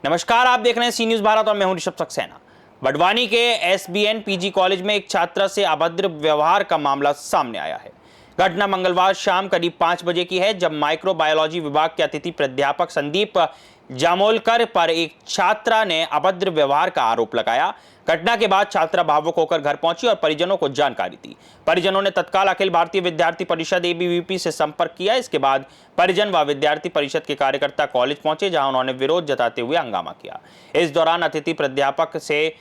नमस्कार, आप देख रहे हैं सी न्यूज भारत और मैं हूं ऋषभ सक्सेना। बड़वानी के एसबीएन पीजी कॉलेज में एक छात्रा से अभद्र व्यवहार का मामला सामने आया है। घटना मंगलवार शाम करीब 5 बजे की है, जब माइक्रोबायोलॉजी विभाग के अतिथि प्राध्यापक संदीप जामोलकर पर एक छात्रा ने अभद्र व्यवहार का आरोप लगाया। घटना के बाद छात्रा भावुक होकर घर पहुंची और परिजनों को जानकारी दी। परिजनों ने तत्काल अखिल भारतीय विद्यार्थी परिषद एबीवीपी से संपर्क किया। इसके बाद परिजन व विद्यार्थी परिषद के कार्यकर्ता कॉलेज पहुंचे, जहां उन्होंने विरोध जताते हुए हंगामा किया। इस दौरान अतिथि प्राध्यापक से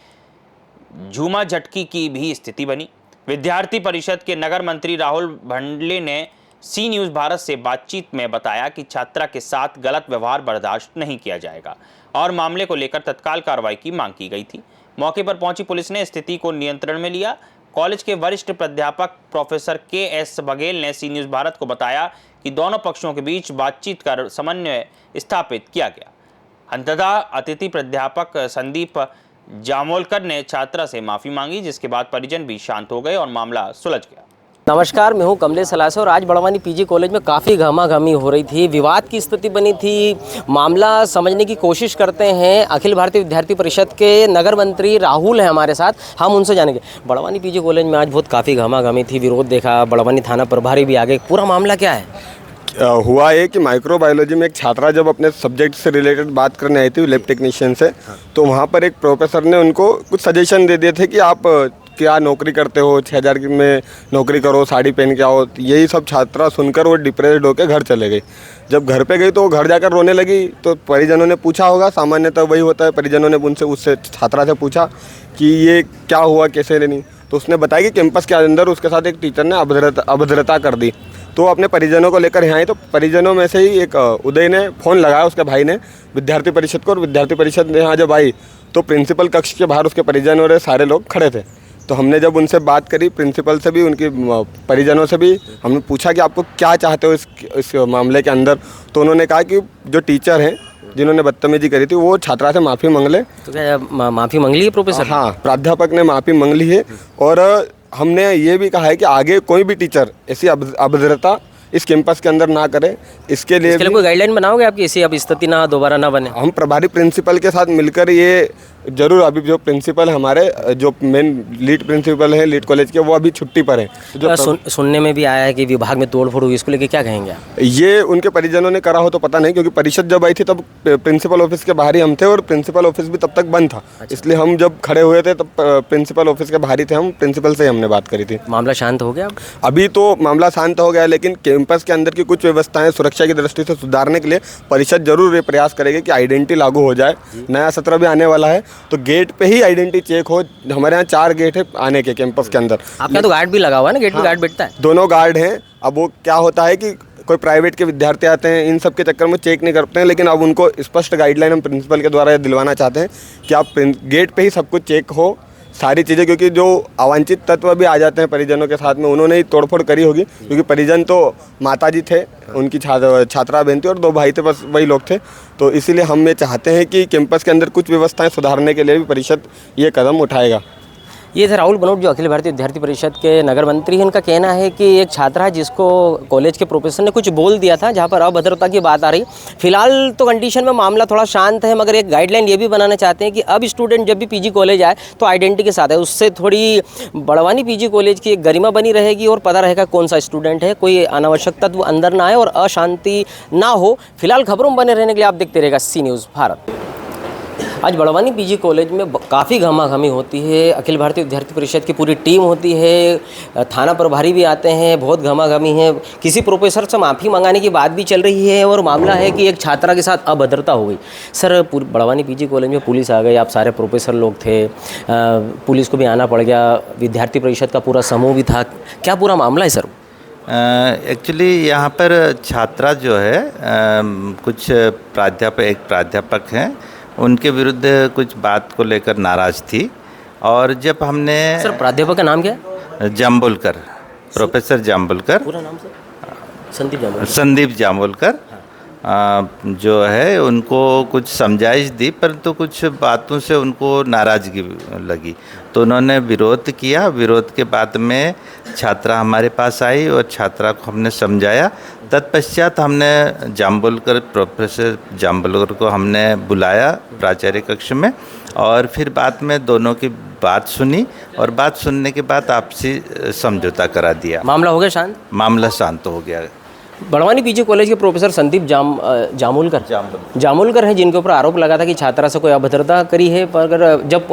झूमा झटकी की भी स्थिति बनी। विद्यार्थी परिषद के नगर मंत्री राहुल भंडले ने सी न्यूज भारत से बातचीत में बताया कि छात्रा के साथ गलत व्यवहार बर्दाश्त नहीं किया जाएगा और मामले को लेकर तत्काल कार्रवाई की मांग की गई थी। मौके पर पहुंची पुलिस ने स्थिति को नियंत्रण में लिया। कॉलेज के वरिष्ठ प्राध्यापक प्रोफेसर के.एस. बघेल ने सी न्यूज भारत को बताया कि दोनों पक्षों के बीच बातचीत कर समन्वय स्थापित किया गया। अंततः अतिथि प्राध्यापक संदीप जामोलकर ने छात्रा से माफी मांगी, जिसके बाद परिजन भी शांत हो गए और मामला सुलझ गया। नमस्कार, मैं हूं कमलेश सलासे और आज बड़वानी पीजी कॉलेज में काफ़ी घमाघमी हो रही थी, विवाद की स्थिति बनी थी। मामला समझने की कोशिश करते हैं। अखिल भारतीय विद्यार्थी परिषद के नगर मंत्री राहुल हैं हमारे साथ, हम उनसे जानेंगे। बड़वानी पीजी कॉलेज में आज बहुत काफ़ी घमाघमी थी, विरोध देखा, बड़वानी थाना प्रभारी भी आ गए। पूरा मामला क्या है? हुआ है कि माइक्रोबायोलॉजी में एक छात्रा जब अपने सब्जेक्ट से रिलेटेड बात करने आई थी लैब टेक्नीशियन से, तो वहाँ पर एक प्रोफेसर ने उनको कुछ सजेशन दे दिए थे कि आप क्या नौकरी करते हो, 6,000 में नौकरी करो, साड़ी पहन के आओ। यही सब छात्रा सुनकर वो डिप्रेस्ड होकर घर चले गई। जब घर पे गई तो वो घर जाकर रोने लगी, तो परिजनों ने पूछा होगा, सामान्यतः वही होता है, परिजनों ने उससे छात्रा से पूछा कि ये क्या हुआ, कैसे लेनी। तो उसने बताया कि कैंपस के अंदर उसके साथ एक टीचर ने अभद्रता कर दी। तो अपने परिजनों को लेकर यहाँ आई, तो परिजनों में से ही एक उदय ने फ़ोन लगाया उसके भाई ने विद्यार्थी परिषद को, और विद्यार्थी परिषद यहाँ जब आई तो प्रिंसिपल कक्ष के बाहर उसके परिजन और सारे लोग खड़े थे। तो हमने जब उनसे बात करी, प्रिंसिपल से भी, उनकी परिजनों से भी, हमने पूछा कि आपको क्या चाहते हो इस मामले के अंदर। तो उन्होंने कहा कि जो टीचर हैं जिन्होंने बदतमीजी करी थी वो छात्रा से माफ़ी मांग ले। तो क्या माफ़ी मांग ली है प्रोफेसर? हाँ, प्राध्यापक ने माफ़ी मांग ली है। और हमने ये भी कहा है कि आगे कोई भी टीचर ऐसी अभद्रता इस कैंपस के अंदर ना करे। इसके लिए कोई गाइडलाइन बनाओगे आपकी, ऐसी अब स्थिति ना दोबारा ना बने? हम प्रभारी प्रिंसिपल के साथ मिलकर ये जरूर, अभी जो प्रिंसिपल हमारे जो मेन लीड प्रिंसिपल है लीड कॉलेज के, वो अभी छुट्टी पर है। जो सुनने में भी आया है कि विभाग में तोड़फोड़ हुई, इसको लेके क्या कहेंगे आप? ये उनके परिजनों ने करा हो तो पता नहीं, क्योंकि परिषद जब आई थी तब प्रिंसिपल ऑफिस के बाहर ही हम थे और प्रिंसिपल ऑफिस भी तब तक बंद था। इसलिए हम जब खड़े हुए थे तब प्रिंसिपल ऑफिस के बाहर ही थे, हम प्रिंसिपल से हमने बात करी थी। मामला शांत हो गया? अभी तो मामला शांत हो गया, लेकिन कैंपस के अंदर की कुछ व्यवस्थाएं सुरक्षा की दृष्टि से सुधारने के लिए परिषद जरूर ये प्रयास करेगी कि आइडेंटिटी लागू हो जाए। नया सत्र भी आने वाला है, तो गेट पे ही आइडेंटिटी चेक हो। हमारे यहाँ 4 गेट है आने के कैंपस के अंदर। आपका तो गार्ड भी लगा हुआ है ना, गेट पे गार्ड बैठता है? दोनों गार्ड हैं। अब वो क्या होता है कि कोई प्राइवेट के विद्यार्थी आते हैं, इन सब के चक्कर में चेक नहीं करते हैं, लेकिन अब उनको स्पष्ट गाइडलाइन हम प्रिंसिपल के द्वारा दिलवाना चाहते हैं कि आप गेट पे ही सब कुछ चेक हो, सारी चीज़ें, क्योंकि जो अवांछित तत्व भी आ जाते हैं परिजनों के साथ में, उन्होंने ही तोड़फोड़ करी होगी। क्योंकि परिजन तो माताजी थे, उनकी छात्रा बहन थी और 2 भाई थे, बस वही लोग थे। तो इसीलिए हम ये चाहते हैं कि कैंपस के अंदर कुछ व्यवस्थाएं सुधारने के लिए भी परिषद ये कदम उठाएगा। ये थे राहुल बनोट, जो अखिल भारतीय विद्यार्थी परिषद के नगर मंत्री हैं। इनका कहना है कि एक छात्रा जिसको कॉलेज के प्रोफेसर ने कुछ बोल दिया था, जहां पर अभद्रता की बात आ रही। फिलहाल तो कंडीशन में मामला थोड़ा शांत है, मगर एक गाइडलाइन ये भी बनाना चाहते हैं कि अब स्टूडेंट जब भी पीजी कॉलेज आए तो आइडेंटिटी के साथ है। उससे थोड़ी बड़वानी पीजी कॉलेज की एक गरिमा बनी रहेगी और पता रहेगा कौन सा स्टूडेंट है, कोई अनावश्यक तत्व अंदर ना आए और अशांति ना हो। फिलहाल खबरों में बने रहने के लिए आप देखते रहेगा सी न्यूज़ भारत। आज बड़वानी पीजी कॉलेज में काफ़ी घमाघमी होती है। अखिल भारतीय विद्यार्थी परिषद की पूरी टीम होती है, थाना प्रभारी भी आते हैं, बहुत घमाघमी है। किसी प्रोफेसर से माफ़ी मंगाने की बात भी चल रही है और मामला है कि एक छात्रा के साथ अभद्रता हो गई। सर, बड़वानी पीजी कॉलेज में पुलिस आ गई, आप सारे प्रोफेसर लोग थे, पुलिस को भी आना पड़ गया, विद्यार्थी परिषद का पूरा समूह भी था, क्या पूरा मामला है सर? एक्चुअली यहाँ पर छात्रा जो है कुछ एक प्राध्यापक हैं, उनके विरुद्ध कुछ बात को लेकर नाराज़ थी। और जब हमने सर, प्राध्यापक का नाम क्या है? जाम्बोलकर, प्रोफेसर जाम्बोलकर। पूरा नाम सर? संदीप जाम्बोलकर। जो है उनको कुछ समझाइश दी, परंतु कुछ बातों से उनको नाराज़गी लगी, तो उन्होंने विरोध किया। विरोध के बाद में छात्रा हमारे पास आई और छात्रा को हमने समझाया। तत्पश्चात हमने जाम्बुलकर, प्रोफेसर जाम्बुलकर को हमने बुलाया प्राचार्य कक्ष में, और फिर बाद में दोनों की बात सुनी, और बात सुनने के बाद आपसी समझौता करा दिया। मामला हो गया शांत। मामला शांत हो गया। बड़वानी पीजी कॉलेज के प्रोफेसर संदीप जामुलकर हैं, जिनके ऊपर आरोप लगा था कि छात्रा से कोई अभद्रता करी है। पर जब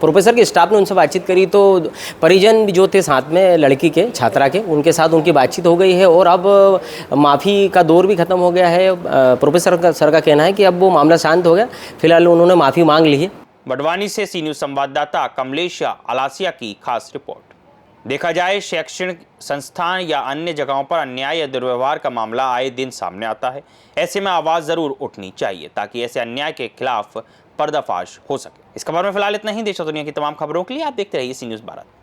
प्रोफेसर के स्टाफ ने उनसे बातचीत करी तो परिजन जो थे साथ में लड़की के, छात्रा के, उनके साथ उनकी बातचीत हो गई है और अब माफ़ी का दौर भी ख़त्म हो गया है। प्रोफेसर सर का कहना है कि अब वो मामला शांत हो गया, फिलहाल उन्होंने माफ़ी मांग ली है। बड़वानी से सी न्यूज़ संवाददाता कमलेश अलासिया की खास रिपोर्ट। देखा जाए, शैक्षणिक संस्थान या अन्य जगहों पर अन्याय या दुर्व्यवहार का मामला आए दिन सामने आता है। ऐसे में आवाज़ ज़रूर उठनी चाहिए ताकि ऐसे अन्याय के खिलाफ पर्दाफाश हो सके। इस खबर में फिलहाल इतना ही। देश और दुनिया की तमाम खबरों के लिए आप देखते रहिए सी न्यूज़ भारत।